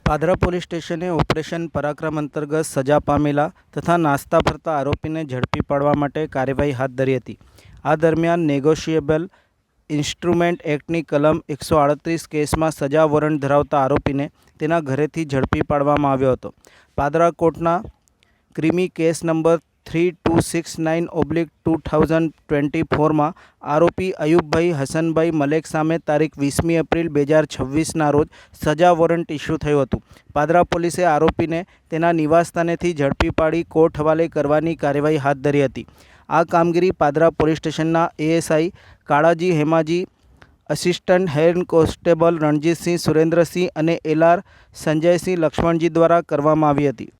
Padra police સ્ટેશને operation પરાક્રમ અંતર્ગત સજા પામેલા તથા નાસ્તા ફરતા આરોપીને ઝડપી પાડવા માટે કાર્યવાહી હાથ ધરી હતી। આ દરમિયાન નેગોશિયેબલ ઇન્સ્ટ્રુમેન્ટ એક્ટની કલમ 138 કેસમાં સજા વોરંટ ધરાવતા આરોપીને તેના ઘરેથી ઝડપી પાડવામાં આવ્યો હતો। પાદરા કોર્ટના ક્રિમી કેસ નંબર 3269/2024 આરોપી અયુબભાઈ હસનભાઈ મલેક સામે તારીખ 20 એપ્રિલ 2026ના રોજ સજા વોરંટ ઇસ્યુ થયું હતું। પાદરા પોલીસે આરોપીને તેના નિવાસસ્થાનેથી ઝડપી પાડી કોર્ટ હવાલે કરવાની કાર્યવાહી હાથ ધરી હતી। આ કામગીરી પાદરા પોલીસ સ્ટેશનના ASI Kalaji Hemaji, assistant head constable Ranjitsinh Surendrasinh અને એલઆર સંજયસિંહ લક્ષ્મણજી દ્વારા કરવામાં આવી હતી।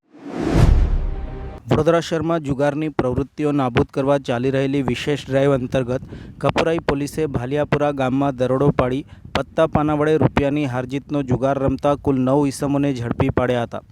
વડોદરા શહેરમાં જુગારની પ્રવૃત્તિઓ નાબૂદ કરવા ચાલી રહેલી વિશેષ ડ્રાઈવ અંતર્ગત કપરાઈ પોલીસે ભાલિયાપુરા ગામમાં દરોડો પાડી પત્તા પાના વડે રૂપિયાની હારજીતનો જુગાર રમતા કુલ 9 ઈસમોને ઝડપી પાડ્યા હતા।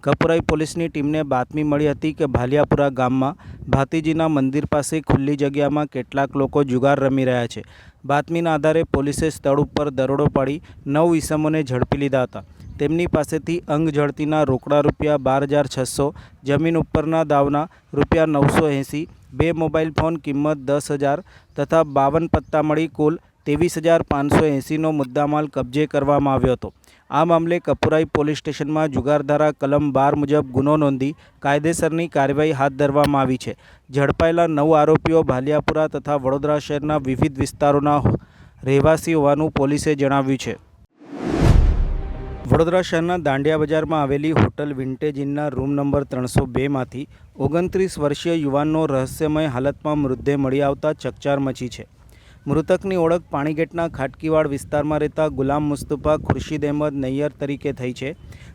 કપરાઈ પોલીસની ટીમને બાતમી મળી હતી કે ભાલિયાપુરા ગામમાં ભાતીજીના મંદિર પાસે ખુલ્લી જગ્યામાં કેટલાક લોકો જુગાર રમી રહ્યા છે। બાતમીના આધારે પોલીસે સ્થળ ઉપર દરોડો પાડી 9 ઈસમોને ઝડપી લીધા હતા। તેમની પાસેથી અંગ ઝડતીના રોકડા રૂપિયા 12,600, જમીન ઉપરના દાવના રૂપિયા 980, 2 મોબાઈલ ફોન કિંમત 10,000 તથા 52 પત્તા મળી કુલ 23,580નો મુદ્દામાલ કબજે કરવામાં આવ્યો હતો। આ મામલે કપરાઈ પોલીસ સ્ટેશનમાં જુગારધારા કલમ 12 મુજબ ગુનો નોંધી કાયદેસરની કાર્યવાહી હાથ ધરવામાં આવી છે। ઝડપાયેલા 9 આરોપીઓ ભાલિયાપુરા તથા વડોદરા શહેરના વિવિધ વિસ્તારોના રહેવાસી હોવાનું પોલીસે જણાવ્યું છે। વડોદરા શહેરના દાંડિયા બજારમાં આવેલી હોટલ વિન્ટેજ ઇનના રૂમ નંબર 302માંથી 29 વર્ષીય યુવાનનો રહસ્યમય હાલતમાં મૃતદેહ મળી આવતા ચકચાર મચી છે। મૃતકની ઓળખ પાણીગેટના ખાટકીવાડ વિસ્તારમાં રહેતા ગુલામ મુસ્તફા ખુરશીદ અહેમદ નૈયર તરીકે થઈ છે।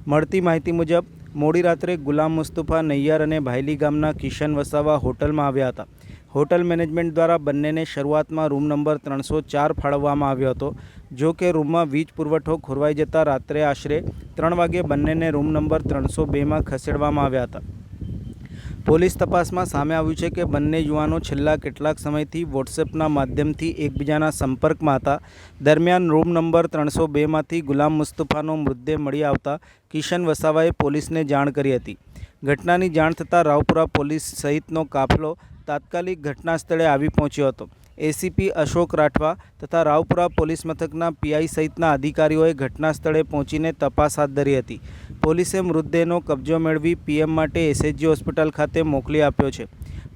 મળતી માહિતી મુજબ મોડી રાત્રે ગુલામ મુસ્તફા નૈયર અને ભાયલી ગામના કિશન વસાવા હોટલમાં આવ્યા હતા। હોટલ મેનેજમેન્ટ દ્વારા બંનેને શરૂઆતમાં રૂમ નંબર 304 ફાળવવામાં આવ્યો હતો। જો કે રૂમમાં વીજ પુરવઠો ખોરવાઈ જતાં રાત્રે આશરે 3 વાગે બંનેને રૂમ નંબર 302માં ખસેડવામાં આવ્યા હતા। પોલીસ તપાસમાં સામે આવ્યું છે કે બંને યુવાનો છેલ્લા કેટલાક સમયથી વોટ્સએપના માધ્યમથી એકબીજાના સંપર્કમાં હતા। દરમિયાન રૂમ નંબર 302માંથી ગુલામ મુસ્તફાનો મૃતદેહ મળી આવતા કિશન વસાવાએ પોલીસને જાણ કરી હતી। ઘટનાની જાણ થતાં રાવપુરા પોલીસ સહિતનો કાફલો તાત્કાલિક ઘટના સ્થળે આવી પહોંચ્યો હતો। એસીપી અશોક રાઠવા તથા રાવપુરા પોલીસ મથકના પીઆઈ સહિતના અધિકારીઓએ ઘટના સ્થળે પહોંચીને તપાસ હાથ ધરી હતી। પોલીસે મૃતદેહનો કબજો મેળવી પીએમ માટે એસએચજી હોસ્પિટલ ખાતે મોકલી આપ્યો છે।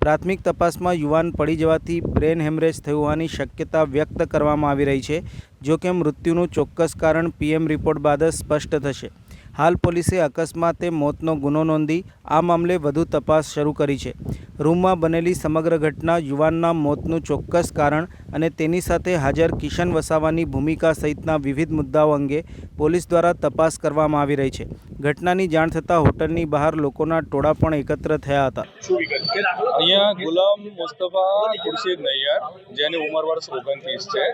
પ્રાથમિક તપાસમાં યુવાન પડી જવાથી બ્રેન હેમરેજ થયું હોવાની શક્યતા વ્યક્ત કરવામાં આવી રહી છે। જો કે મૃત્યુનું ચોક્કસ કારણ પીએમ રિપોર્ટ બાદ જ સ્પષ્ટ થશે। હાલ પોલીસે અકસ્માતે મોતનો ગુનો નોંધી આ મામલે વધુ તપાસ શરૂ કરી છે। રૂમમાં બનેલી સમગ્ર ઘટના, યુવાનના મોતનું ચોક્કસ કારણ અને તેની સાથે હાજર કિશન વસાવાની ભૂમિકા સહિતના વિવિધ મુદ્દાઓ અંગે પોલીસ દ્વારા તપાસ કરવામાં આવી રહી છે। ઘટનાની જાણ થતાં હોટલની બહાર લોકોના ટોળા પણ એકત્ર થયા હતા। અહીંયા ગુલામ મુસ્તફા ખુરશીદ નૈયર જેની ઉંમર વર્ષ 29 છે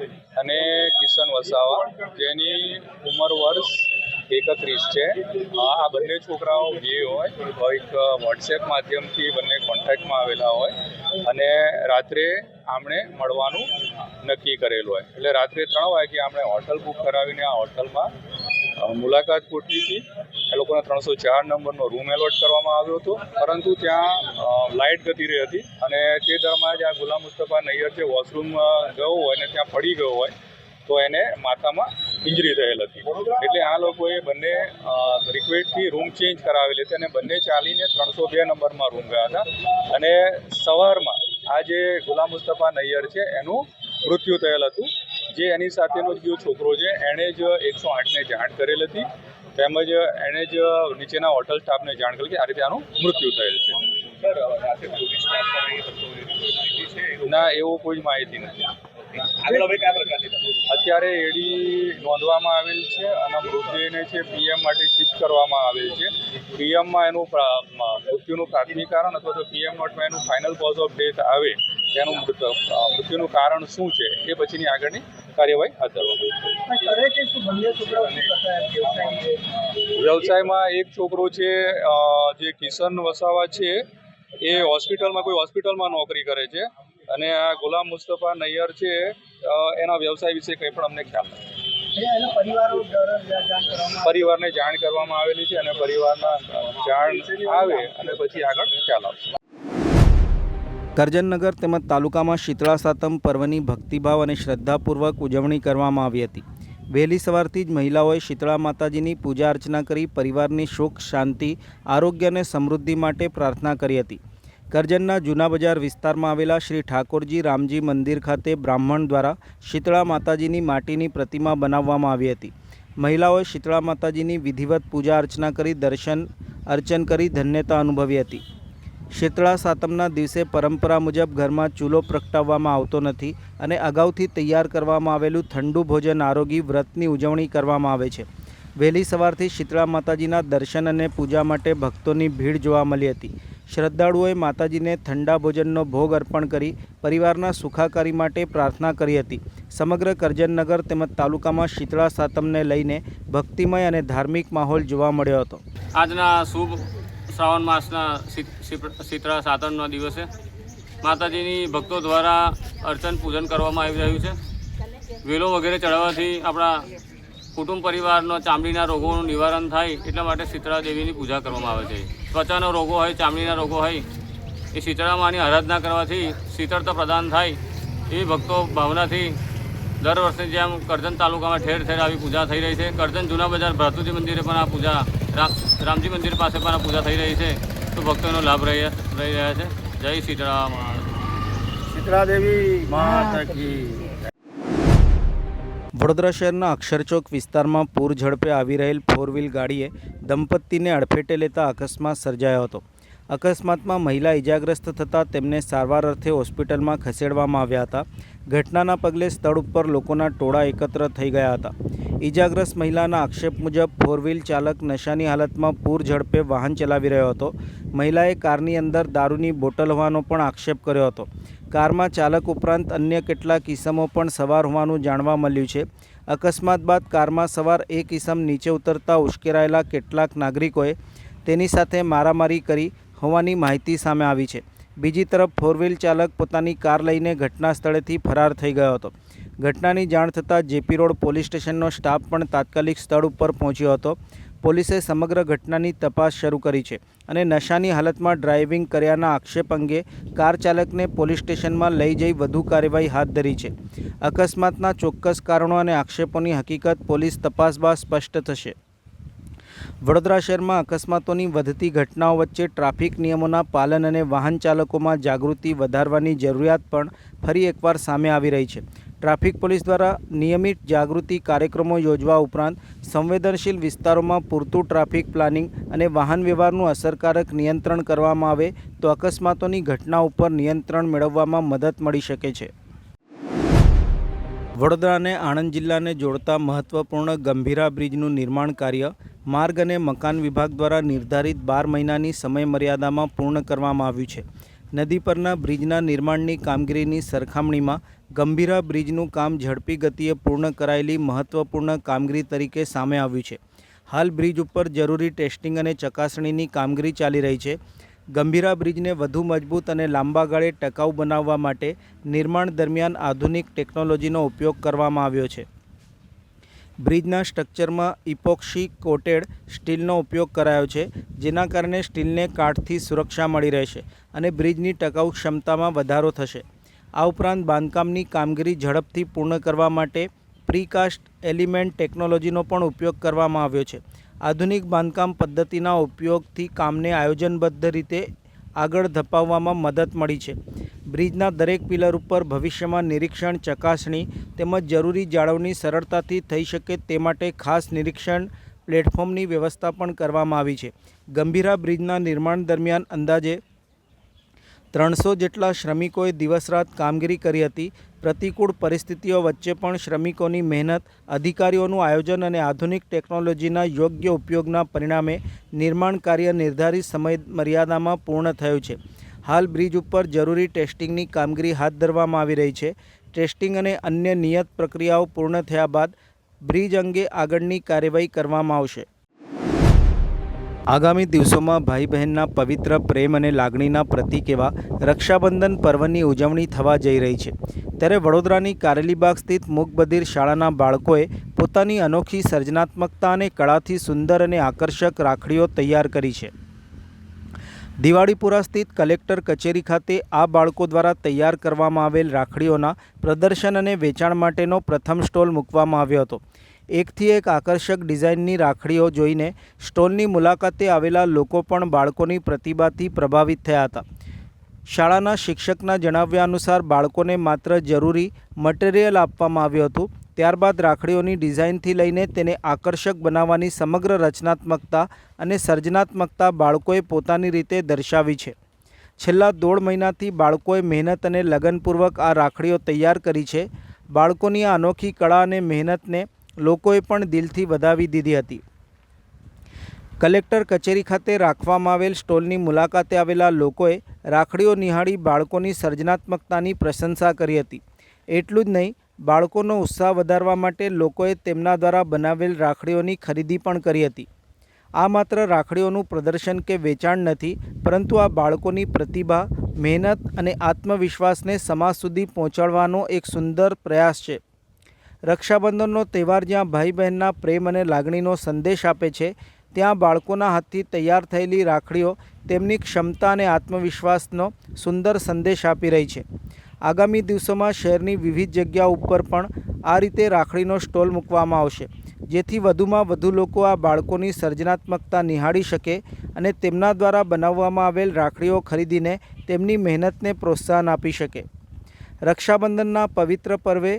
અને કિશન વસાવા જેની ઉંમર વર્ષ 31 છે। આ બંને છોકરાઓ જે હોય એક વોટ્સએપ માધ્યમથી બંને કોન્ટેક્ટમાં આવેલા હોય અને રાત્રે આમણે મળવાનું નક્કી કરેલું હોય। એટલે રાત્રે 3 વાગે આપણે હોટલ બુક કરાવીને આ હોટલમાં મુલાકાત ગોઠવી હતી। એ લોકોને 304 નંબરનો રૂમ એલોટ કરવામાં આવ્યો હતો, પરંતુ ત્યાં લાઇટ જતી રહી હતી અને તે દરમિયાન જ આ ગુલામ મુસ્તફા નૈયર જે વોશરૂમ ગયો હોય અને ત્યાં પડી ગયો હોય તો એને માથામાં ઇન્જરી થયેલ હતી। એટલે આ લોકોએ બંને રિક્વેસ્ટથી રૂમ ચેન્જ કરાવેલી હતી અને બંને ચાલીને 302 નંબરમાં રૂમ ગયા હતા અને સવારમાં આ જે ગુલામ મુસ્તફા નૈયર છે એનું મૃત્યુ થયેલ હતું। જે એની સાથેનો બીજો છોકરો છે એણે જ 108ને જાણ કરેલ હતી, તેમજ એણે જ નીચેના હોટલ સ્ટાફને જાણ કરી કે આ રીતે આનું મૃત્યુ થયેલ છે। ના, એવો કોઈ માહિતી નથી। અત્યારે એડી નોંધવામાં આવેલ છે અને મૃતદેહને છે પીએમ માટે શિફ્ટ કરવામાં આવેલ છે। પીએમમાં એનું મૃત્યુનું પ્રાથમિક કારણ અથવા તો પીએમ નોટમાં એનું ફાઇનલ કોઝ ઓફ ડેથ આવે તેનું મૃત્યુનું કારણ શું છે એ પછીની આગળની કાર્યવાહી હાથ ધરવામાં આવશે। વ્યવસાયમાં એક છોકરો છે જે કિશન વસાવા છે એ કોઈ હોસ્પિટલમાં નોકરી કરે છે અને આ ગુલામ મુસ્તફા નૈયર છે એના વ્યવસાય વિશે કંઈ પણ અમને ખ્યાલ નથી। પરિવારને જાણ કરવામાં આવેલી છે અને પરિવારના જાણ આવે અને પછી આગળ ખ્યાલ આવશે. કરજનનગર તેમજ તાલુકામાં શીતળા સાતમ પર્વની ભક્તિભાવ અને શ્રદ્ધાપૂર્વક ઉજવણી કરવામાં આવી હતી. વહેલી સવારથી જ મહિલાઓએ શીતળા માતાજીની પૂજા અર્ચના કરી પરિવારની સુખ, શાંતિ, આરોગ્ય અને સમૃદ્ધિ માટે પ્રાર્થના કરી હતી. કરજનના જૂના બજાર વિસ્તારમાં આવેલા શ્રી ઠાકોરજી રામજી મંદિર ખાતે બ્રાહ્મણ દ્વારા શીતળા માતાજીની માટીની પ્રતિમા બનાવવામાં આવી હતી. મહિલાઓએ શીતળા માતાજીની વિધિવત પૂજા અર્ચના કરી દર્શન અર્ચન કરી ધન્યતા અનુભવી હતી. શીતળા સાતમના દિવસે પરંપરા મુજબ ઘરમાં ચૂલો પ્રગટાવવામાં આવતો નથી અને અગાઉથી તૈયાર કરવામાં આવેલું ઠંડુ ભોજન આરોગી વ્રતની ઉજવણી કરવામાં આવે છે. વહેલી સવારથી શીતળા માતાજીના દર્શન અને પૂજા માટે ભક્તોની ભીડ જોવા મળી હતી. શ્રદ્ધાળુઓએ માતાજીને ઠંડા ભોજનનો ભોગ અર્પણ કરી પરિવારના સુખાકારી માટે પ્રાર્થના કરી હતી. સમગ્ર કરજનનગર તેમજ તાલુકામાં શીતળા સાતમને લઈને ભક્તિમય અને ધાર્મિક માહોલ જોવા મળ્યો હતો. આજના શુભ શ્રાવણ માસના શીતળા સાતમના દિવસે માતાજીની ભક્તો દ્વારા અર્ચન પૂજન કરવામાં આવી રહ્યું છે. વેલો વગેરે ચડાવવાથી આપણા કુટુંબ પરિવારનો ચામડીના રોગોનું નિવારણ થાય એટલા માટે શીતળા દેવીની પૂજા કરવામાં આવે છે. ત્વચાનો રોગો હોય, ચામડીના રોગો હોય, એ શીતળા માની આરાધના કરવાથી શીતળતા પ્રદાન થાય એવી ભક્તો ભાવનાથી દર વર્ષની જેમ કરજણ તાલુકામાં ઠેર ઠેર આવી પૂજા થઈ રહી છે. કરજણ જૂના બજાર ભ્રાતુજી મંદિરે પણ આ પૂજા રામજી મંદિર પાસે પણ આ પૂજા થઈ રહી છે. તો ભક્તોનો લાભ રહી રહ્યા છે. જય શીતળા શીતળા દેવી માતા કી. વડોદરા શહેરના અક્ષરચોક વિસ્તારમાં પૂર ઝડપે આવી રહેલ ફોર વ્હીલ ગાડીએ દંપતીને અડફેટે લેતા અકસ્માત સર્જાયો હતો. અકસ્માતમાં મહિલા ઇજાગ્રસ્ત થતાં તેમને સારવાર અર્થે હોસ્પિટલમાં ખસેડવામાં આવ્યા હતા. ઘટનાના પગલે સ્થળ ઉપર લોકોના ટોળા એકત્ર થઈ ગયા હતા. ઇજાગ્રસ્ત મહિલાના આક્ષેપ મુજબ ફોર વ્હીલ ચાલક નશાની હાલતમાં પૂર ઝડપે વાહન ચલાવી રહ્યો હતો. મહિલાએ કારની અંદર દારૂની બોટલ હોવાનો પણ આક્ષેપ કર્યો હતો. કારમાં ચાલક ઉપરાંત અન્ય કેટલાક ઇસમો પણ સવાર હોવાનું જાણવા મળ્યું છે. અકસ્માત બાદ કારમાં સવાર એક ઇસમ નીચે ઉતરતા ઉશ્કેરાયેલા કેટલાક નાગરિકોએ તેની સાથે મારામારી કરી હોવાની માહિતી સામે આવી છે. બીજી તરફ ફોર વ્હીલ ચાલક પોતાની કાર લઈને ઘટના સ્થળેથી ફરાર થઈ ગયો હતો. ઘટનાની જાણ થતાં જેપી રોડ પોલીસ સ્ટેશનનો સ્ટાફ પણ તાત્કાલિક સ્થળ ઉપર પહોંચ્યો હતો. પોલીસે સમગ્ર ઘટનાની તપાસ શરૂ કરી છે અને નશાની હાલતમાં ડ્રાઇવિંગ કર્યાના આક્ષેપ અંગે કાર ચાલકને પોલીસ સ્ટેશનમાં લઈ જઈ વધુ કાર્યવાહી હાથ ધરી છે. અકસ્માતના ચોક્કસ કારણો અને આક્ષેપોની હકીકત પોલીસ તપાસ બાદ સ્પષ્ટ થશે. વડોદરા શહેરમાં અકસ્માતોની વધતી ઘટનાઓ વચ્ચે ટ્રાફિક નિયમોના પાલન અને વાહન ચાલકોમાં જાગૃતિ વધારવાની જરૂરિયાત પણ ફરી એકવાર સામે આવી રહી છે. ટ્રાફિક પોલીસ દ્વારા નિયમિત જાગૃતિ કાર્યક્રમો યોજવા ઉપરાંત સંવેદનશીલ વિસ્તારોમાં પૂરતું ટ્રાફિક પ્લાનિંગ અને વાહન વ્યવહારનું અસરકારક નિયંત્રણ કરવામાં આવે તો અકસ્માતોની ઘટના ઉપર નિયંત્રણ મેળવવામાં મદદ મળી શકે છે. વડોદરા અને આણંદ જિલ્લાને જોડતા મહત્વપૂર્ણ ગંભીરા બ્રિજનું નિર્માણ કાર્ય માર્ગ અને મકાન વિભાગ દ્વારા નિર્ધારિત 12 મહિનાની સમયમર્યાદામાં પૂર્ણ કરવામાં આવ્યું છે. નદી પરના બ્રિજના નિર્માણની કામગીરીની સરખામણીમાં ગંભીરા બ્રિજનું કામ ઝડપી ગતિએ પૂર્ણ કરાયેલી મહત્વપૂર્ણ કામગીરી તરીકે સામે આવ્યું છે. હાલ બ્રિજ ઉપર જરૂરી ટેસ્ટિંગ અને ચકાસણીની કામગીરી ચાલી રહી છે. ગંભીરા બ્રિજને વધુ મજબૂત અને લાંબા ગાળે ટકાઉ બનાવવા માટે નિર્માણ દરમિયાન આધુનિક ટેકનોલોજીનો ઉપયોગ કરવામાં આવ્યો છે. બ્રિજના સ્ટ્રક્ચરમાં ઇપોક્સી કોટેડ સ્ટીલનો ઉપયોગ કરાયો છે, જેના કારણે સ્ટીલને કાટથી સુરક્ષા મળી રહેશે અને બ્રિજની ટકાઉ ક્ષમતામાં વધારો થશે. આ ઉપરાંત બાંધકામની કામગીરી ઝડપથી પૂર્ણ કરવા માટે પ્રીકાસ્ટ એલિમેન્ટ ટેકનોલોજીનો પણ ઉપયોગ કરવામાં આવ્યો છે. આધુનિક બાંધકામ પદ્ધતિના ઉપયોગથી કામને આયોજનબદ્ધ રીતે આગળ ધપાવવામાં મદદ મળી છે. બ્રિજના દરેક પિલર ઉપર ભવિષ્યમાં નિરીક્ષણ, ચકાસણી તેમજ જરૂરી જાળવણી સરળતાથી થઈ શકે તે માટે ખાસ નિરીક્ષણ પ્લેટફોર્મની વ્યવસ્થા પણ કરવામાં આવી છે. ગંભીરા બ્રિજના નિર્માણ દરમિયાન અંદાજે 300 જેટલા શ્રમિકોએ દિવસ-રાત કામગીરી કરી હતી. પ્રતિકૂળ પરિસ્થિતિઓ વચ્ચે પણ શ્રમિકોની મહેનત, અધિકારીઓનું આયોજન અને આધુનિક ટેકનોલોજીના યોગ્ય ઉપયોગના પરિણામે નિર્માણ કાર્ય નિર્ધારિત સમયમર્યાદામાં પૂર્ણ થયું છે. હાલ બ્રિજ ઉપર જરૂરી ટેસ્ટિંગની કામગીરી હાથ ધરવામાં આવી રહી છે. ટેસ્ટિંગ અને અન્ય નિયત પ્રક્રિયાઓ પૂર્ણ થયા બાદ બ્રિજ અંગે આગળની કાર્યવાહી કરવામાં આવશે. આગામી દિવસોમાં ભાઈ બહેનના પવિત્ર પ્રેમ અને લાગણીના પ્રતીક એવા રક્ષાબંધન પર્વની ઉજવણી થવા જઈ રહી છે, ત્યારે વડોદરાની કારેલીબાગ સ્થિત મૂક બધિર શાળાના બાળકોએ પોતાની અનોખી સર્જનાત્મકતા અને કળાથી સુંદર અને આકર્ષક રાખડીઓ તૈયાર કરી છે. દિવાળીપુરા સ્થિત કલેક્ટર કચેરી ખાતે આ બાળકો દ્વારા તૈયાર કરવામાં આવેલ રાખડીઓના પ્રદર્શન અને વેચાણ માટેનો પ્રથમ સ્ટોલ મૂકવામાં આવ્યો હતો. એકથી એક આકર્ષક ડિઝાઇનની રાખડીઓ જોઈને સ્ટોલની મુલાકાતે આવેલા લોકો પણ બાળકોની પ્રતિભાથી પ્રભાવિત થયા હતા. શાળાના શિક્ષકના જણાવ્યા અનુસાર બાળકોને માત્ર જરૂરી મટીરિયલ આપવામાં આવ્યું હતું. ત્યારબાદ રાખડીઓની ડિઝાઇનથી લઈને તેને આકર્ષક બનાવવાની સમગ્ર રચનાત્મકતા અને સર્જનાત્મકતા બાળકોએ પોતાની રીતે દર્શાવી છે. છેલ્લા 1.5 મહિનાથી બાળકોએ મહેનત અને લગનપૂર્વક આ રાખડીઓ તૈયાર કરી છે. બાળકોની આ અનોખી કળા અને મહેનતને લોકોએ પણ દિલથી વધાવી દીધી હતી. કલેક્ટર કચેરી ખાતે રાખવામાં આવેલ સ્ટોલની મુલાકાતે આવેલા લોકોએ રાખડીઓ નિહાળી બાળકોની સર્જનાત્મકતાની પ્રશંસા કરી હતી. એટલું જ નહીં, બાળકોનો ઉત્સાહ વધારવા માટે લોકોએ તેમના દ્વારા બનાવેલ રાખડીઓની ખરીદી પણ કરી હતી. આ માત્ર રાખડીઓનું પ્રદર્શન કે વેચાણ નથી, પરંતુ આ બાળકોની પ્રતિભા, મહેનત અને આત્મવિશ્વાસને સમાજ સુધી પહોંચાડવાનો એક સુંદર પ્રયાસ છે. રક્ષાબંધનનો તહેવાર જ્યાં ભાઈ બહેનના પ્રેમ અને લાગણીનો સંદેશ આપે છે, ત્યાં બાળકોના હાથથી તૈયાર થયેલી રાખડીઓ તેમની ક્ષમતા અને આત્મવિશ્વાસનો સુંદર સંદેશ આપી રહી છે. આગામી દિવસોમાં શહેરની વિવિધ જગ્યાઓ ઉપર પણ આ રીતે રાખડીનો સ્ટોલ મૂકવામાં આવશે, જેથી વધુમાં વધુ લોકો આ બાળકોની સર્જનાત્મકતા નિહાળી શકે અને તેમના દ્વારા બનાવવામાં આવેલ રાખડીઓ ખરીદીને તેમની મહેનતને પ્રોત્સાહન આપી શકે. રક્ષાબંધનના પવિત્ર પર્વે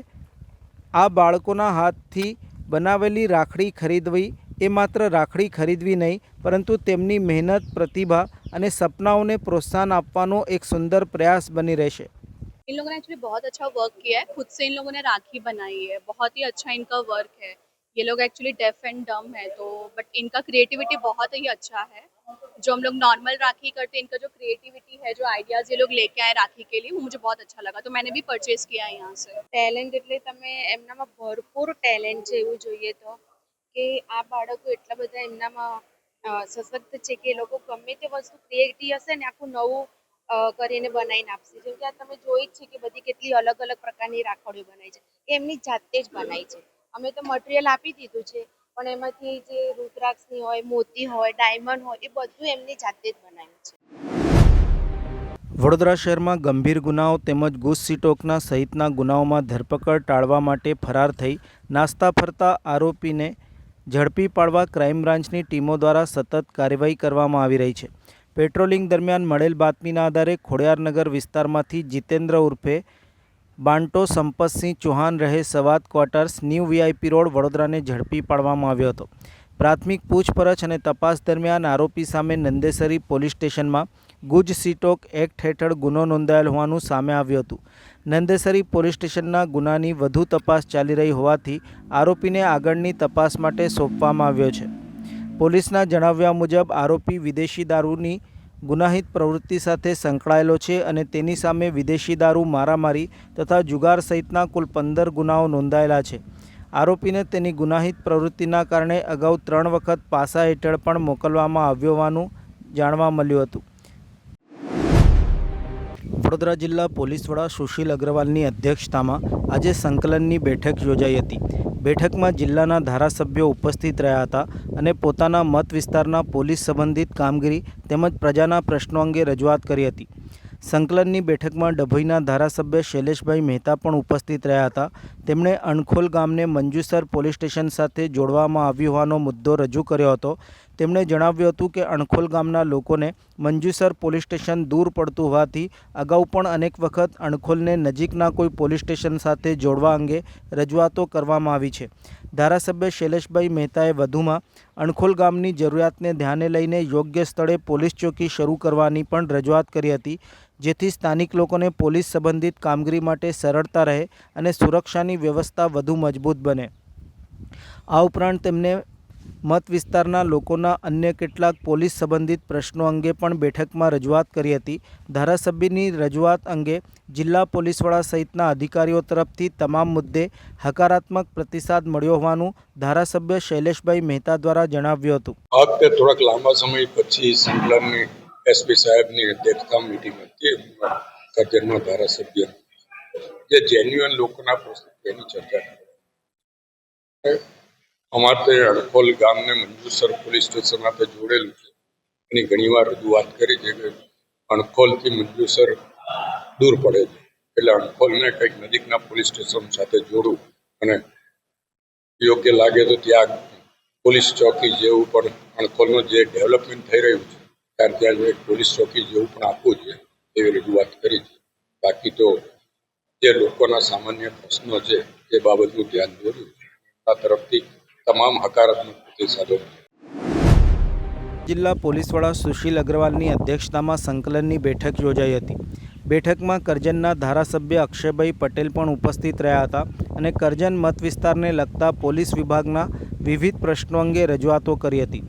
આ બાળકોના હાથથી બનાવેલી રાખડી ખરીદવી એ માત્ર રાખડી ખરીદવી નહીં, પરંતુ તેમની મહેનત, પ્રતિભા અને સપનાઓને પ્રોત્સાહन આપવાનો એક सुंदर प्रयास बनी રહેશે. इन लोगों ने एक्चुअली बहुत अच्छा वर्क किया है. खुद से इन लोगों ने राखी बनाई है. बहुत ही अच्छा इनका वर्क है. ये लोग एक्चुअली डेफ एंड डम है, तो बट इनका क्रिएटिविटी बहुत ही अच्छा है. जो हम लोग नॉर्मल राखी करते हैं, इनका जो क्रिएटिविटी है, जो आइडियाज ये लोग लेके आए राखी के लिए, वो मुझे बहुत अच्छा लगा. तो मैंने भी परचेज किया है यहाँ से. ટેલેન્ટ એટલે તમે એમનામાં ભરપૂર ટેલેન્ટ છે એવું જોઈએ તો, કે આ બાળકો એટલા બધા એમનામાં સશક્ત છે કે એ લોકો ગમે તે વસ્તુ ક્રિએટિવ હશે ને આખું નવું કરીને બનાવીને આપશે. જેમ કે આ તમે જોઈ જ છે કે બધી કેટલી અલગ અલગ પ્રકારની રાખડીઓ બનાવી છે, એ એમની જાતે જ બનાવી છે. અમે તો મટીરિયલ આપી દીધું છે, પણ એમાંથી જે રુદ્રાક્ષની હોય, મોતી હોય, ડાયમંડ હોય, એ બધું એમની જાતે જ બનાવ્યું છે. વડોદરા શહેરમાં ગંભીર ગુનાઓ તેમજ ઘૂસસીટોકના સહિતના ગુનાઓમાં ધરપકડ ટાળવા માટે ફરાર થઈ નાસ્તા ફરતા આરોપીને ઝડપી પાડવા ક્રાઇમ બ્રાન્ચની ટીમો દ્વારા સતત કાર્યવાહી કરવામાં આવી રહી છે. પેટ્રોલિંગ દરમિયાન મળેલ બાતમીના આધારે ખોડિયારનગર વિસ્તારમાંથી જીતેન્દ્ર ઉર્ફે બાન્ટો સંપતસિંહ ચૌહાણ રહે સવાદ ક્વાર્ટર્સ, ન્યૂ VIP રોડ, વડોદરાને ઝડપી પાડવામાં આવ્યો હતો. પ્રાથમિક પૂછપરછ અને તપાસ દરમિયાન આરોપી સામે નંદેસરી પોલીસ સ્ટેશનમાં ગુજસીટોક એક્ટ હેઠળ ગુનો નોંધાયેલ હોવાનું સામે આવ્યું હતું. નંદેસરી પોલીસ સ્ટેશનના ગુનાની વધુ તપાસ ચાલી રહી હોવાથી આરોપીને આગળની તપાસ માટે સોંપવામાં આવ્યો છે. પોલીસના જણાવ્યા મુજબ આરોપી વિદેશી દારૂની ગુનાહિત પ્રવૃત્તિ સાથે સંકળાયેલો છે અને તેની સામે વિદેશી દારૂ, મારામારી તથા જુગાર સહિતના કુલ 15 ગુનાઓ નોંધાયેલા છે. આરોપીને તેની ગુનાહિત પ્રવૃત્તિના કારણે અગાઉ 3 વખત પાસા હેઠળ પણ મોકલવામાં આવ્યો હોવાનું જાણવા મળ્યું હતું. વડોદરા જિલ્લા પોલીસ વડા સુશીલ અગ્રવાલની અધ્યક્ષતામાં આજે સંકલનની બેઠક યોજાઈ હતી. બેઠકમાં જિલ્લાના ધારાસભ્યો ઉપસ્થિત રહ્યા હતા અને પોતાના મત વિસ્તારના પોલીસ સંબંધિત કામગીરી તેમજ પ્રજાના પ્રશ્નો અંગે રજૂઆત કરી હતી. સંકલનની બેઠકમાં ડભોઈના ધારાસભ્ય શૈલેષભાઈ મહેતા પણ ઉપસ્થિત રહ્યા હતા. તેમણે અણખોલ ગામને મંજુસર પોલીસ સ્ટેશન સાથે જોડવામાં આવ્યું હોવાનો મુદ્દો રજૂ કર્યો હતો. તેમણે જણાવ્યું હતું કે અણખોલ ગામના લોકોને મંજુસર પોલીસ સ્ટેશન દૂર પડતું હોવાથી અગાઉ પણ અનેક વખત અણખોલને નજીકના કોઈ પોલીસ સ્ટેશન સાથે જોડવા અંગે રજૂઆતો કરવામાં આવી છે. ધારાસભ્ય શૈલેષભાઈ મહેતાએ વધુમાં અણખોલ ગામની જરૂરિયાતને ધ્યાને લઈને યોગ્ય સ્થળે પોલીસ ચોકી શરૂ કરવાની પણ રજૂઆત કરી હતી, જેથી સ્થાનિક લોકોને પોલીસ સંબંધિત કામગીરી માટે સરળતા રહે અને સુરક્ષાની વ્યવસ્થા વધુ મજબૂત બને. આ ઉપરાંત તેમને મત વિસ્તારના લોકોના અન્ય કેટલાક પોલીસ સંબંધિત પ્રશ્નો અંગે પણ બેઠકમાં રજૂઆત કરી હતી. ધારાસભ્યની રજૂઆત અંગે જિલ્લા પોલીસ વડા સહિતના અધિકારીઓ તરફથી તમામ મુદ્દે હકારાત્મક પ્રતિસાદ મળ્યો હોવાનું ધારાસભ્ય શૈલેષભાઈ મહેતા દ્વારા જણાવ્યું હતું. આ વખતે થોડાક લાંબા સમય પછી સંકલનની એસપી સાહેબની અધ્યક્ષતા મીટિંગ હતી. કરજણના ધારાસભ્ય જે જેન્યુઅન લોકોના પ્રશ્નો તેની ચર્ચા કરી. અમારે અણખોલ ગામને મંજુસર પોલીસ સ્ટેશન સાથે જોડેલું છે. એની ઘણીવાર રજૂઆત કરી છે કે અણખોલથી મંજુસર દૂર પડે છે, એટલે અણખોલને કંઈક નજીકના પોલીસ સ્ટેશન સાથે જોડવું અને યોગ્ય લાગે તો ત્યાં પોલીસ ચોકી જેવું પણ અણખોલનું જે ડેવલપમેન્ટ થઈ રહ્યું છે ત્યાં એક પોલીસ ચોકી જેવું પણ આપવું જોઈએ એવી રજૂઆત કરી છે. બાકી તો જે લોકોના સામાન્ય પ્રશ્નો છે એ બાબતનું ધ્યાન દોર્યું છે. આ તરફથી તમામ હકારાત્મક પ્રતિસાદો. જિલ્લા પોલીસ વડા સુશીલ અગ્રવાલની અધ્યક્ષતામાં સંકલનની બેઠક યોજાઈ હતી. બેઠકમાં કરજણના ધારાસભ્ય અક્ષયભાઈ પટેલ પણ ઉપસ્થિત રહ્યા હતા અને કરજણ મત વિસ્તારને લગતા પોલીસ વિભાગના વિવિધ પ્રશ્નો અંગે રજૂઆતો કરી હતી.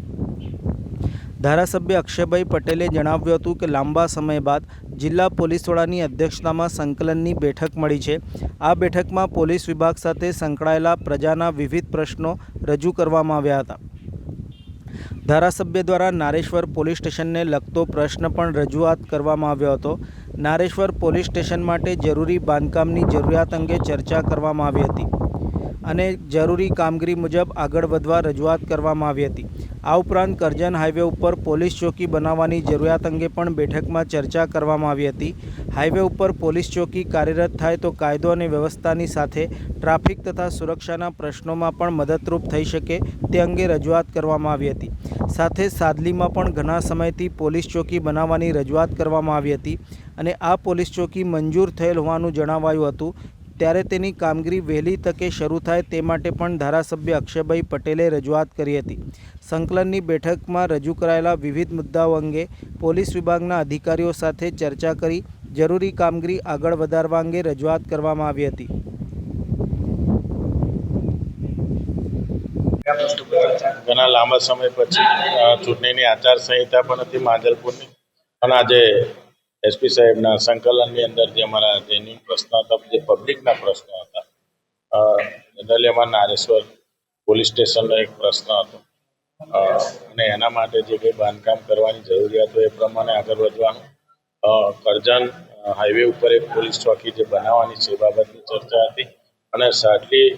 ધારાસભ્ય અક્ષયભાઈ પટેલે જણાવ્યું હતું કે લાંબા સમય બાદ જિલ્લા પોલીસ વડાની અધ્યક્ષતામાં સંકલનની બેઠક મળી છે. આ બેઠકમાં પોલીસ વિભાગ સાથે સંકળાયેલા પ્રજાના વિવિધ પ્રશ્નો રજૂ કરવામાં આવ્યા હતા. ધારાસભ્ય દ્વારા નારેશ્વર પોલીસ સ્ટેશનને લગતો પ્રશ્ન પણ રજૂઆત કરવામાં આવ્યો હતો. નારેશ્વર પોલીસ સ્ટેશન માટે જરૂરી બાંધકામની જરૂરિયાત અંગે ચર્ચા કરવામાં આવી હતી અને જરૂરી કામગીરી મુજબ આગળ વધવા રજૂઆત કરવામાં આવી હતી. આ ઉપરાંત કરજણ હાઈવે ઉપર પોલીસ ચોકી બનાવવાની જરૂરિયાત અંગે પણ બેઠકમાં ચર્ચા કરવામાં આવી હતી. હાઈવે ઉપર પોલીસ ચોકી કાર્યરત થાય તો કાયદો અને વ્યવસ્થાની સાથે ટ્રાફિક તથા સુરક્ષાના પ્રશ્નોમાં પણ મદદરૂપ થઈ શકે તે અંગે રજૂઆત કરવામાં આવી હતી. સાથે સાદલીમાં પણ ઘણા સમયથી પોલીસ ચોકી બનાવવાની રજૂઆત કરવામાં આવી હતી અને આ પોલીસ ચોકી મંજૂર થયેલ હોવાનું જણાવાયું હતું. ત્યારે તેની કામગીરી વહેલી તકે શરૂ થાય તે માટે પણ ધારાસભ્ય અક્ષયભાઈ પટેલે રજૂઆત કરી હતી. સંકલનની બેઠકમાં રજૂ કરાયેલા વિવિધ મુદ્દાઓ અંગે પોલીસ વિભાગના અધિકારીઓ સાથે ચર્ચા કરી જરૂરી કામગીરી આગળ વધારવા અંગે રજૂઆત કરવામાં આવી હતી. ઘણા લાંબા સમય પછી ચૂંટણીની આચારસંહિતા પણ હતી માંજલપુરની, અને આજે એસપી સાહેબના સંકલનની અંદર જે અમારા જેન્યુઅન પ્રશ્નો હતા, જે પબ્લિકના પ્રશ્નો હતા, દલિયામાં નારેશ્વર પોલીસ સ્ટેશનનો એક પ્રશ્ન હતો અને એના માટે જે કંઈ બાંધકામ કરવાની જરૂરિયાત હોય એ પ્રમાણે આગળ વધવાનું. કરજણ હાઈવે ઉપર એક પોલીસ ચોકી જે બનાવવાની છે એ બાબતની ચર્ચા હતી અને સાટલી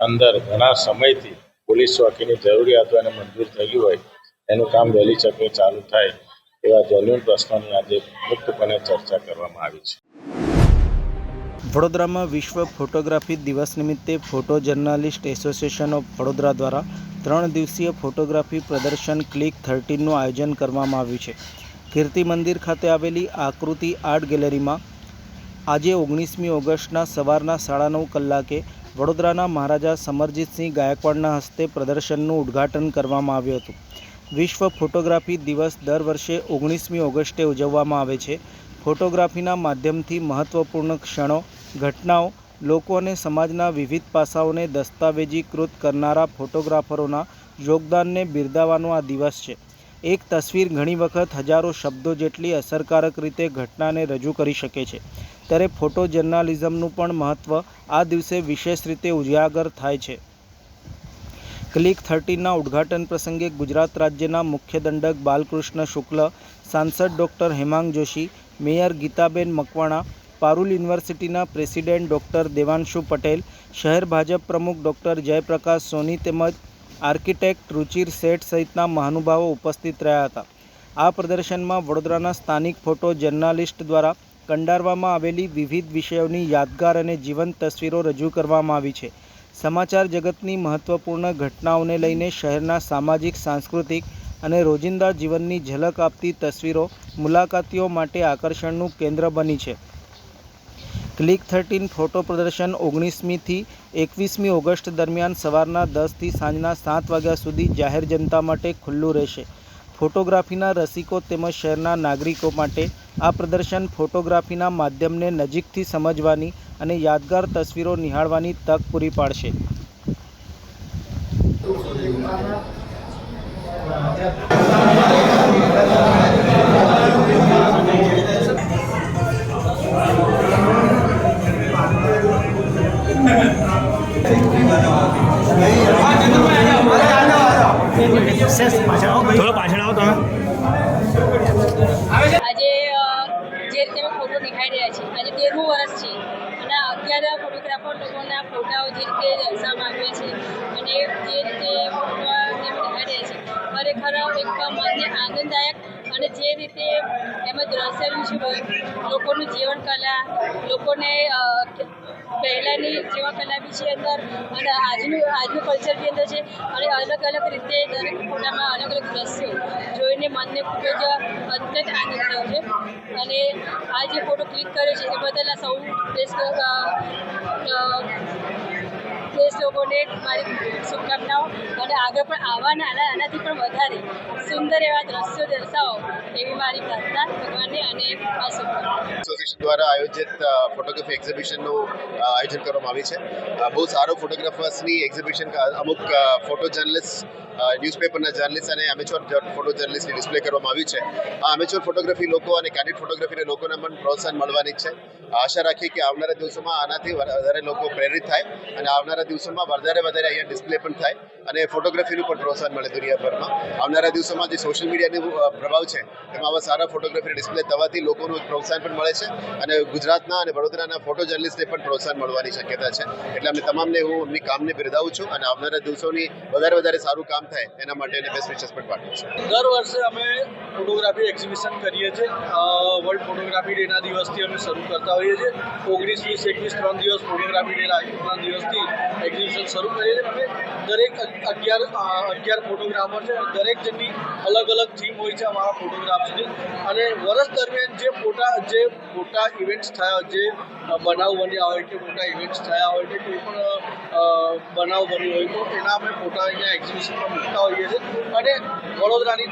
અંદર ઘણા સમયથી પોલીસ ચોકીની જરૂરિયાત હોય અને મંજૂર થયેલી હોય એનું કામ વહેલી તકે ચાલુ થાય એવા જેન્યુઅન પ્રશ્નોની આજે મુક્તપણે ચર્ચા કરવામાં આવી છે. વડોદરામાં વિશ્વ ફોટોગ્રાફી દિવસ નિમિત્તે photo journalist association of Vadodara દ્વારા 3 દિવસીય ફોટોગ્રાફી પ્રદર્શન ક્લિક 13નું આયોજન કરવામાં આવ્યું છે. કીર્તિ મંદિર ખાતે આવેલી આકૃતિ આર્ટ ગેલેરીમાં આજે 19મી ઓગસ્ટના સવારના 9:30 કલાકે વડોદરાના મહારાજા સમરજીતસિંહ ગાયકવાડના હસ્તે પ્રદર્શનનું ઉદ્ઘાટન કરવામાં આવ્યું હતું. વિશ્વ ફોટોગ્રાફી દિવસ દર વર્ષે 19મી ઓગસ્ટે ઉજવવામાં આવે છે. ફોટોગ્રાફીના માધ્યમથી મહત્ત્વપૂર્ણ ક્ષણો, ઘટનાઓ, લોકો અને સમાજના વિવિધ પાસાઓને દસ્તાવેજીકૃત કરનારા ફોટોગ્રાફરોના યોગદાનને બિરદાવવાનો આ દિવસ છે. એક તસવીર ઘણી વખત હજારો શબ્દો જેટલી અસરકારક રીતે ઘટનાને રજૂ કરી શકે છે. ત્યારે ફોટો જર્નાલિઝમનું પણ મહત્ત્વ આ દિવસે વિશેષ રીતે ઉજાગર થાય છે. ક્લિક 13ના ઉદ્ઘાટન પ્રસંગે ગુજરાત રાજ્યના મુખ્ય દંડક બાલકૃષ્ણ શુક્લ, સાંસદ ડૉક્ટર હેમાંગ જોશી, મેયર ગીતાબેન મકવાણા, પારુલ યુનિવર્સિટીના પ્રેસિડેન્ટ ડૉક્ટર દેવાંશુ પટેલ, શહેર ભાજપ પ્રમુખ ડૉક્ટર જયપ્રકાશ સોની તેમજ આર્કિટેક્ટ રુચિર શેઠ સહિતના મહાનુભાવો ઉપસ્થિત રહ્યા હતા. આ પ્રદર્શનમાં વડોદરાના સ્થાનિક ફોટો જર્નાલિસ્ટ દ્વારા કંડારવામાં આવેલી વિવિધ વિષયોની યાદગાર અને જીવંત તસવીરો રજૂ કરવામાં આવી છે. સમાચાર જગતની મહત્ત્વપૂર્ણ ઘટનાઓને લઈને શહેરના સામાજિક, સાંસ્કૃતિક અને રોજિંદા જીવનની ઝલક આપતી તસવીરો મુલાકાતીઓ માટે આકર્ષણનું કેન્દ્ર બની છે. ક્લિક 13 ફોટો પ્રદર્શન 19મીથી 21મી ઓગસ્ટ દરમિયાન સવારના 10થી સાંજના 7 વાગ્યા સુધી જાહેર જનતા માટે ખુલ્લું રહેશે. ફોટોગ્રાફીના રસિકો તેમજ શહેરના નાગરિકો માટે આ પ્રદર્શન ફોટોગ્રાફીના માધ્યમને નજીકથી સમજવાની અને યાદગાર તસવીરો નિહાળવાની તક પૂરી પાડશે. થોડો પાછળ આવો તમે. આજે જે રીતે અમે ફોટો દેખાઈ રહ્યા છીએ આજે 13મું વર્ષ છે અને 11 ફોટોગ્રાફર લોકોના ફોટાઓ જે રીતે દર્શાવવામાં આવ્યા છે અને જે રીતે ફોટો દેખાઈ રહ્યા છે ખરેખર એક મનને આનંદદાયક અને જે રીતે એમાં દ્રશ્ય વિશે લોકોનું જીવન કલા લોકોને પહેલાંની જીવન કલા વિશે અંદર અને આજનું કલ્ચર બી અંદર છે અને અલગ અલગ રીતે દરેક ફોટામાં અલગ અલગ દ્રશ્યો જોઈને મનને ખૂબ જ અત્યંત આનંદ થયો છે અને આ જે ફોટો ક્લિક કર્યો છે એ બદલ આ સૌ દેશ લોકોને મારી શુભકામનાઓ અને આગળ પણ આનાથી પણ વધારે સુંદર એવા દ્રશ્યો દર્શાવો એવી મારી પ્રાર્થના ભગવાનને અને આ શુભકામના. એસોસિએશન દ્વારા આયોજિત ફોટોગ્રાફી એક્ઝિબિશનનું આયોજન કરવામાં આવ્યું છે. બહુ સારો ફોટોગ્રાફર્સની એક્ઝિબિશન અમુક ફોટો જર્નલિસ્ટ ન્યૂઝપેપરના જર્નલિસ્ટ અને એમેચ્યોર ફોટો જર્નલિસ્ટની ડિસ્પ્લે કરવામાં આવ્યું છે. આ એમેચ્યોર ફોટોગ્રાફી લોકો અને કેન્ડિડ ફોટોગ્રાફીના લોકોને પણ પ્રોત્સાહન મળવાની છે. આશા રાખીએ કે આવનારા દિવસોમાં આનાથી વધારે લોકો પ્રેરિત થાય અને આવનારા દિવસોમાં વધારે અહીંયા ડિસ્પ્લે પણ થાય અને ફોટોગ્રાફીનું પણ પ્રોત્સાહન મળે દુનિયાભરમાં. આવનારા દિવસોમાં જે સોશિયલ મીડિયાનો પ્રભાવ છે તેમાં આવા સારા ફોટોગ્રાફી ડિસ્પ્લે થવાથી લોકોનું પ્રોત્સાહન પણ મળે છે અને ગુજરાતના અને વડોદરાના ફોટો જર્નલિસ્ટને પણ પ્રોત્સાહન મળવાની શક્યતા છે. એટલે અમે તમામને હું એમની કામને બિરદાવું છું અને આવનારા દિવસોની વધારે સારું કામ થાય એના માટે એને બેસ્ટ વિશેસ પણ પાઠવું છું. દર વર્ષે અમે ફોટોગ્રાફી એક્ઝિબિશન કરીએ છીએ. વર્લ્ડ ફોટોગ્રાફી ડેના દિવસથી અમે શરૂ કરતા હોઈએ છીએ. 19, 20, 21 3 દિવસ ફોટોગ્રાફી ડેના 3 દિવસથી એક્ઝિબિશન શરૂ કરીએ છીએ. અમે દરેક 11 ફોટોગ્રાફર છે. દરેક જણની અલગ અલગ થીમ હોય છે અમારા ફોટોગ્રાફ્સની અને વર્ષ દરમિયાન જે મોટા ઇવેન્ટ્સ થયા જે બનાવ બન્યા હોય કે મોટા ઇવેન્ટ્સ થયા હોય કે કોઈ પણ બનાવ બન્યો હોય તો એના અમે ફોટા અહીંયા એક્ઝિબિશનમાં મૂકતા હોઈએ છીએ અને વડોદરાની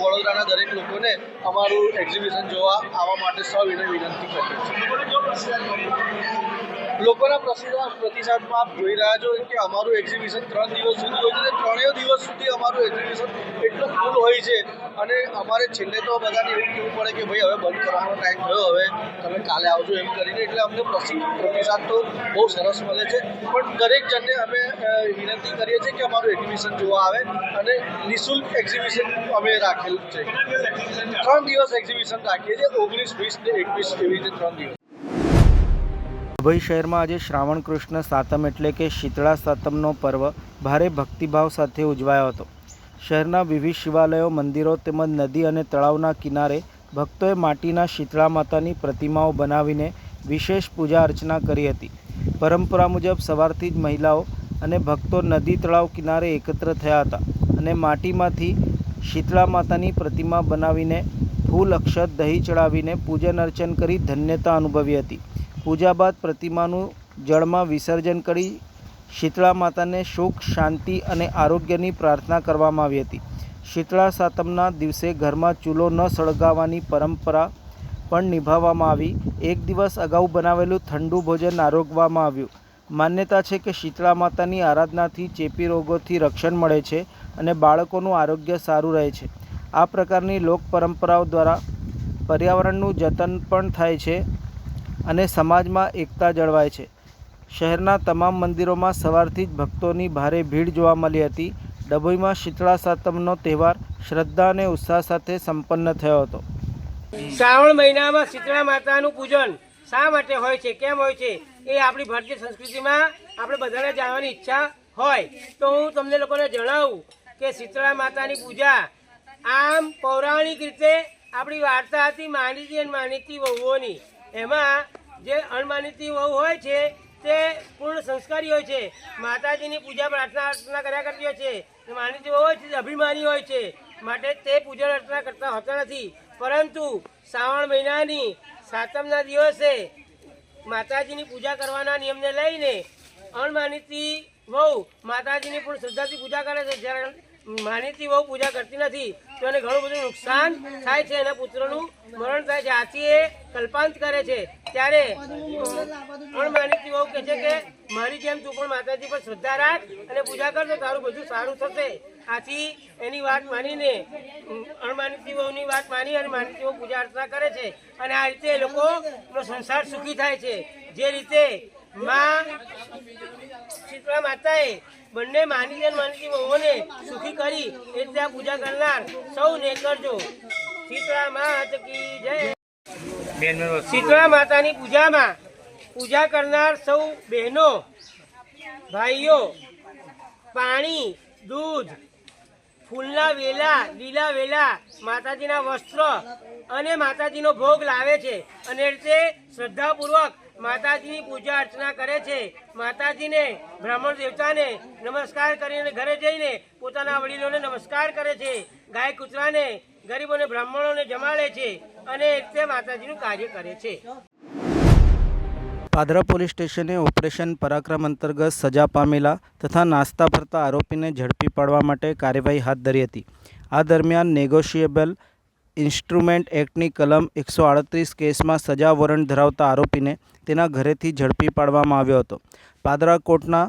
વડોદરાના દરેક લોકોને અમારું એક્ઝિબિશન જોવા આવવા માટે સવિનય વિનંતી કરીએ છીએ. લોકોના પ્રતિસાદમાં આપ જોઈ રહ્યા છો કે અમારું એક્ઝિબિશન 3 દિવસ સુધી હોય છે અને 3 દિવસ સુધી અમારું એક્ઝિબિશન એટલું ફૂલ હોય છે અને અમારે છેલ્લે તો બધાને એવું કહેવું પડે કે ભાઈ હવે બંધ કરવાનો ટાઈમ થયો, હવે તમે કાલે આવજો એમ કરીને. એટલે અમને પ્રતિસાદ તો બહુ સરસ મળે છે. પણ દરેક જણને અમે વિનંતી કરીએ છીએ કે અમારું એક્ઝિબિશન જોવા આવે અને નિઃશુલ્ક એક્ઝિબિશન અમે રાખેલું છે. 3 દિવસ એક્ઝિબિશન રાખીએ છીએ, 19, 20 ને 21 એવી રીતે 3 દિવસ. ડભોઈ શહેરમાં આજે શ્રાવણ કૃષ્ણ સાતમ એટલે કે શીતળા સાતમનો પર્વ ભારે ભક્તિભાવ સાથે ઉજવાયો હતો. શહેરના વિવિધ શિવાલયો, મંદિરો તેમજ નદી અને તળાવના કિનારે ભક્તોએ માટીના શીતળા માતાની પ્રતિમાઓ બનાવીને વિશેષ પૂજા અર્ચના કરી હતી. પરંપરા મુજબ સવારથી જ મહિલાઓ અને ભક્તો નદી તળાવ કિનારે એકત્ર થયા હતા અને માટીમાંથી શીતળા માતાની પ્રતિમા બનાવીને ફૂલ, અક્ષત, દહીં ચડાવીને પૂજન અર્ચન કરી ધન્યતા અનુભવી હતી. પૂજા બાદ પ્રતિમાનું જળમાં વિસર્જન કરી શીતળા માતાને સુખ, શાંતિ અને આરોગ્યની પ્રાર્થના કરવામાં આવી હતી. શીતળા સાતમના દિવસે ઘરમાં ચૂલો ન સળગાવવાની પરંપરા પણ નિભાવવામાં આવી. એક દિવસ અગાઉ બનાવેલું ઠંડુ ભોજન આરોગવામાં આવ્યું. માન્યતા છે કે શીતળા માતાની આરાધનાથી ચેપી રોગોથી રક્ષણ મળે છે અને બાળકોનું આરોગ્ય સારું રહે છે. આ પ્રકારની લોક પરંપરાઓ દ્વારા પર્યાવરણનું જતન પણ થાય છે અને સમાજમાં એકતા જળવાય છે. શહેરના તમામ મંદિરોમાં સવારથી જ ભક્તોની ભારે ભીડ જોવા મળી હતી. ડભોઈમાં શીતળા સાતમનો તહેવાર શ્રદ્ધા અને ઉત્સાહ સાથે સંપન્ન થયો હતો. શ્રાવણ મહિનામાં શીતળા માતાનું પૂજન શા માટે હોય છે, કેમ હોય છે, એ આપણી ભારતીય સંસ્કૃતિમાં આપણે બધાને જાણવાની ઈચ્છા હોય તો હું તમને લોકોને જણાવું કે શીતળા માતાની પૂજા આમ પૌરાણિક રીતે આપણી વાર્તા હતી માનીતી અને માનીતી વહુઓની. એમાં જે અણમાનીતી વહુ હોય છે તે પૂર્ણ સંસ્કારી હોય છે, માતાજીની પૂજા પ્રાર્થના અર્ચના કર્યા કરતી હોય છે. માનીતી વહુ હોય છે અભિમાની હોય છે, માટે તે પૂજન અર્ચના કરતા હોતા નથી. પરંતુ શ્રાવણ મહિનાની સાતમના દિવસે માતાજીની પૂજા કરવાના નિયમને લઈને અણમાનીતી વહુ માતાજીની પૂર્ણ શ્રદ્ધાથી પૂજા કરે છે. જ્યારે માનીતી વહુ પૂજા કરતી નથી તો એને ઘણું બધું નુકસાન થાય છે, એના પુત્રનું મરણ થાય છે. આથી એ કલ્પાંત કરે છે. ત્યારે અણમાનીતી વહુ કહે છે કે મારી જેમ તું પણ માતાજી પર શ્રદ્ધા રાખ અને પૂજા કર તો તારું બધું સારું થશે. આથી એની વાત માનીને અણમાનીતી વહુની વાત માની અને માનીતી વહુ પૂજા અર્ચના કરે છે અને આ રીતે લોકોનો સંસાર સુખી થાય છે. જે રીતે માં શીતળા માતાએ બંને માનીતી વહુઓને સુખી કરી એટલે આ પૂજા કરનાર સૌને કરજો. શીતળા માત કી જય. શીતળા માતાની પૂજા કરનાર સૌ બહેનો ભાઈઓ પાણી, દૂધ, ફૂલના વેલા, લીલા વેલા, માતાજીના વસ્ત્ર અને માતાજીનો ભોગ લાવે છે અને રીતે શ્રદ્ધાપૂર્વક માતાજીની પૂજા અર્ચના કરે છે. માતાજીને બ્રાહ્મણ દેવતાને નમસ્કાર કરીને ઘરે જઈને પોતાના વડીલોને નમસ્કાર કરે છે. ગાય કૂતરાને, ગરીબોને, બ્રાહ્મણોને જમાડે છે અને તે માતાજીનું કાર્ય કરે છે. પાદરા પોલીસ સ્ટેશને ઓપરેશન પરાક્રમ અંતર્ગત સજા પામેલા તથા નાસ્તા ફરતા આરોપીને ઝડપી પાડવા માટે કાર્યવાહી હાથ ધરી હતી. આ દરમિયાન નેગોશિયેબલ ઇન્સ્ટ્રુમેન્ટ એક્ટની કલમ 138 કેસમાં સજા વોરંટ ધરાવતા આરોપીને તેના ઘરેથી ઝડપી પાડવામાં આવ્યો હતો. પાદરા કોર્ટના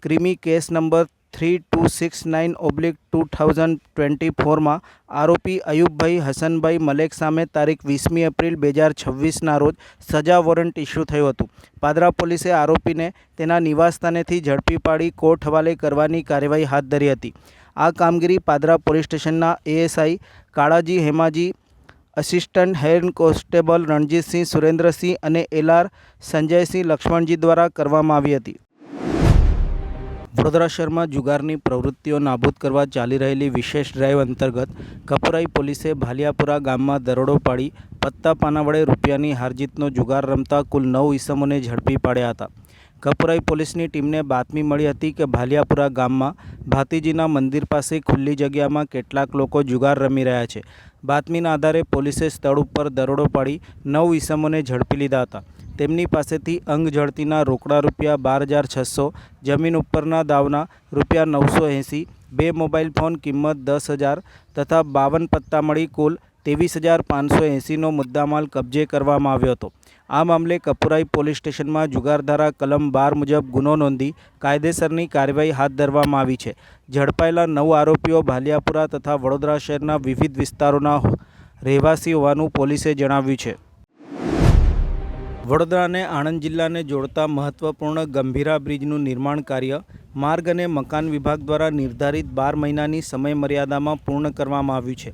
ક્રિમી કેસ નંબર 3269/2024માં આરોપી અયુબભાઈ હસનભાઈ મલેક સામે તારીખ 20 એપ્રિલ 2026ના રોજ સજા વોરંટ ઇસ્યુ થયું હતું. પાદરા પોલીસે આરોપીને તેના નિવાસસ્થાનેથી ઝડપી પાડી કોર્ટ હવાલે કરવાની કાર્યવાહી હાથ ધરી હતી. આ કામગીરી પાદરા પોલીસ સ્ટેશનના ASI Kalaji Hemaji, assistant head constable Ranjitsinh Surendrasinh અને એલઆર સંજયસિંહ લક્ષ્મણજી દ્વારા કરવામાં આવી હતી. વડોદરા શહેરમાં જુગારની પ્રવૃત્તિઓ નાબૂદ કરવા ચાલી રહેલી વિશેષ ડ્રાઈવ અંતર્ગત કપુરાઈ પોલીસે ભાલિયાપુરા ગામમાં દરોડો પાડી પત્તા પાના વડે રૂપિયાની હારજીતનો જુગાર રમતા કુલ 9 ઈસમોને ઝડપી પાડ્યા હતા. કપુરાઈ પોલીસની ટીમને બાતમી મળી હતી કે ભાલિયાપુરા ગામમાં ભાતીજીના મંદિર પાસે ખુલ્લી જગ્યામાં કેટલાક લોકો જુગાર રમી રહ્યા છે. બાતમીના આધારે પોલીસે સ્થળ ઉપર દરોડો પાડી 9 ઈસમોને ઝડપી લીધા હતા. તેમની પાસેથી અંગ ઝડતીના રોકડા રૂપિયા 12,600, જમીન ઉપરના દાવના રૂપિયા 980, 2 મોબાઈલ ફોન કિંમત 10,000 તથા 52 પત્તા મળી કુલ 23,580નો મુદ્દામાલ કબજે કરવામાં આવ્યો હતો. આ મામલે કપુરાઈ પોલીસ સ્ટેશનમાં જુગારધારા કલમ 12 મુજબ ગુનો નોંધી કાયદેસરની કાર્યવાહી હાથ ધરવામાં આવી છે. ઝડપાયેલા 9 આરોપીઓ ભાલિયાપુરા તથા વડોદરા શહેરના વિવિધ વિસ્તારોના રહેવાસી હોવાનું પોલીસે જણાવ્યું છે. વડોદરા અને આણંદ જિલ્લાને જોડતા મહત્વપૂર્ણ ગંભીરા બ્રિજનું નિર્માણ કાર્ય માર્ગ અને મકાન વિભાગ દ્વારા નિર્ધારિત 12 મહિનાની સમયમર્યાદામાં પૂર્ણ કરવામાં આવ્યું છે.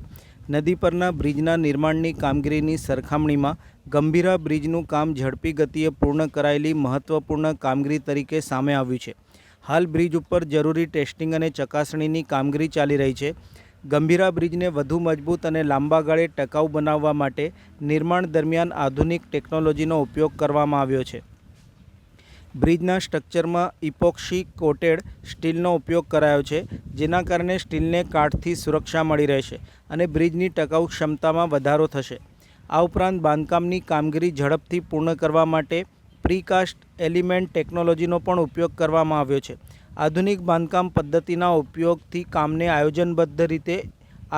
નદી પરના બ્રિજના નિર્માણની કામગીરીની સરખામણીમાં ગંભીરા બ્રિજનું કામ ઝડપી ગતિએ પૂર્ણ કરાયેલી મહત્વપૂર્ણ કામગીરી તરીકે સામે આવ્યું છે. હાલ બ્રિજ ઉપર જરૂરી ટેસ્ટિંગ અને ચકાસણીની કામગીરી ચાલી રહી છે. ગંભીરા બ્રિજને વધુ મજબૂત અને લાંબા ગાળે ટકાઉ બનાવવા માટે નિર્માણ દરમિયાન આધુનિક ટેકનોલોજીનો ઉપયોગ કરવામાં આવ્યો છે. બ્રિજના સ્ટ્રક્ચરમાં ઇપોક્સી કોટેડ સ્ટીલનો ઉપયોગ કરાયો છે, જેના કારણે સ્ટીલને કાટથી સુરક્ષા મળી રહેશે અને બ્રિજની ટકાઉ ક્ષમતામાં વધારો થશે. આ ઉપરાંત બાંધકામની કામગીરી ઝડપથી પૂર્ણ કરવા માટે પ્રીકાસ્ટ એલિમેન્ટ ટેકનોલોજીનો પણ ઉપયોગ કરવામાં આવ્યો છે. આધુનિક બાંધકામ પદ્ધતિના ઉપયોગથી કામને આયોજનબદ્ધ રીતે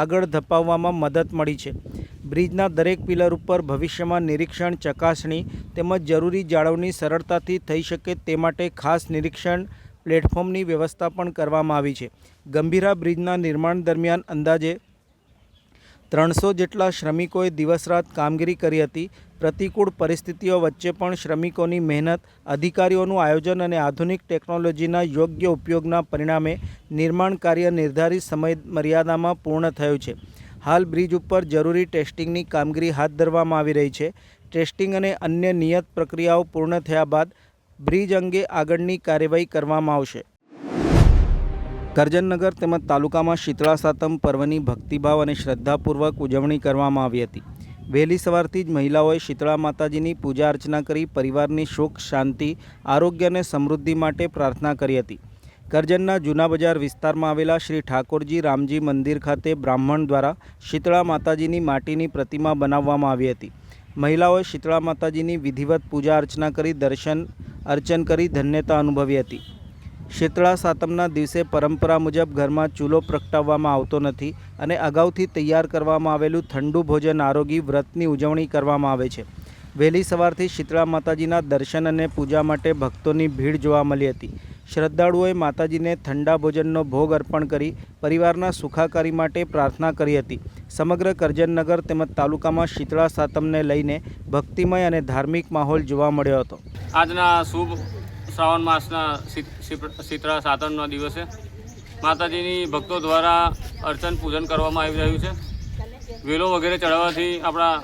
આગળ ધપાવવામાં મદદ મળી છે. બ્રિજના દરેક પિલર ઉપર ભવિષ્યમાં નિરીક્ષણ, ચકાસણી તેમજ જરૂરી જાળવણી સરળતાથી થઈ શકે તે માટે ખાસ નિરીક્ષણ પ્લેટફોર્મની વ્યવસ્થા પણ કરવામાં આવી છે. ગંભીરા બ્રિજના નિર્માણ દરમિયાન અંદાજે 300 જેટલા શ્રમિકોએ દિવસ રાત કામગીરી કરી હતી. પ્રતિકૂળ પરિસ્થિતિઓ વચ્ચે પણ શ્રમિકોની મહેનત, અધિકારીઓનું આયોજન અને આધુનિક ટેકનોલોજીના યોગ્ય ઉપયોગના પરિણામે નિર્માણ કાર્ય નિર્ધારિત સમય મર્યાદામાં પૂર્ણ થયું છે. હાલ બ્રિજ ઉપર જરૂરી ટેસ્ટિંગની કામગીરી હાથ ધરવામાં આવી રહી છે. ટેસ્ટિંગ અને અન્ય નિયત પ્રક્રિયાઓ પૂર્ણ થયા બાદ બ્રિજ અંગે આગળની કાર્યવાહી કરવામાં આવશે. કરજનનગર તેમજ તાલુકામાં શીતળા સાતમ પર્વની ભક્તિભાવ અને શ્રદ્ધાપૂર્વક ઉજવણી કરવામાં આવી હતી. વહેલી સવારથી જ મહિલાઓએ શીતળા માતાજીની પૂજા અર્ચના કરી પરિવારની સુખ, શાંતિ, આરોગ્ય અને સમૃદ્ધિ માટે પ્રાર્થના કરી હતી. કરજનના જૂના બજાર વિસ્તારમાં આવેલા શ્રી ઠાકોરજી રામજી મંદિર ખાતે બ્રાહ્મણ દ્વારા શીતળા માતાજીની માટીની પ્રતિમા બનાવવામાં આવી હતી. મહિલાઓએ શીતળા માતાજીની વિધિવત પૂજા અર્ચના કરી દર્શન અર્ચન કરી ધન્યતા અનુભવી હતી. શીતળા સાતમના દિવસે પરંપરા મુજબ ઘરમાં ચૂલો પ્રગટાવવામાં આવતો નથી અને અગાઉથી તૈયાર કરવામાં આવેલું ઠંડુ ભોજન આરોગી વ્રતની ઉજવણી કરવામાં આવે છે. વહેલી સવારથી શીતળા માતાજીના દર્શન અને પૂજા માટે ભક્તોની ભીડ જોવા મળી હતી. શ્રદ્ધાળુઓએ માતાજીને ઠંડા ભોજનનો ભોગ અર્પણ કરી પરિવારના સુખાકારી માટે પ્રાર્થના કરી હતી. સમગ્ર કરજનનગર તેમજ તાલુકામાં શીતળા સાતમને લઈને ભક્તિમય અને ધાર્મિક માહોલ જોવા મળ્યો હતો. આજના શુભ શ્રાવણ માસના શીતળા સાતમના દિવસે માતાજીની ભક્તો દ્વારા અર્ચન પૂજન કરવામાં આવી રહ્યું છે. વેલો વગેરે ચડાવવાથી આપણા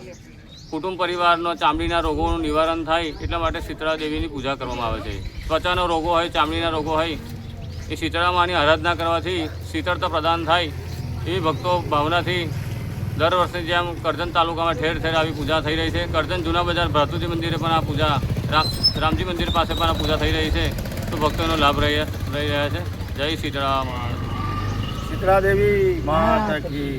કુટુંબ પરિવારનો ચામડીના રોગોનું નિવારણ થાય એટલા માટે શીતળા દેવીની પૂજા કરવામાં આવે છે. ત્વચાનો રોગો હોય, ચામડીના રોગો હોય, એ શીતળા માની આરાધના કરવાથી શીતળતા પ્રદાન થાય એવી ભક્તો ભાવનાથી દર વર્ષની જેમ કરજણ તાલુકામાં ઠેર ઠેર આવી પૂજા થઈ રહી છે. કરજણ જૂના બજાર ભ્રાતુજી મંદિરે પણ આ પૂજા, રામજી મંદિર પાસે પણ આ પૂજા થઈ રહી છે. તો ભક્તોનો લાભ રહી રહ્યા છે. જય શીતળા મા. શીતળા દેવી માતા કી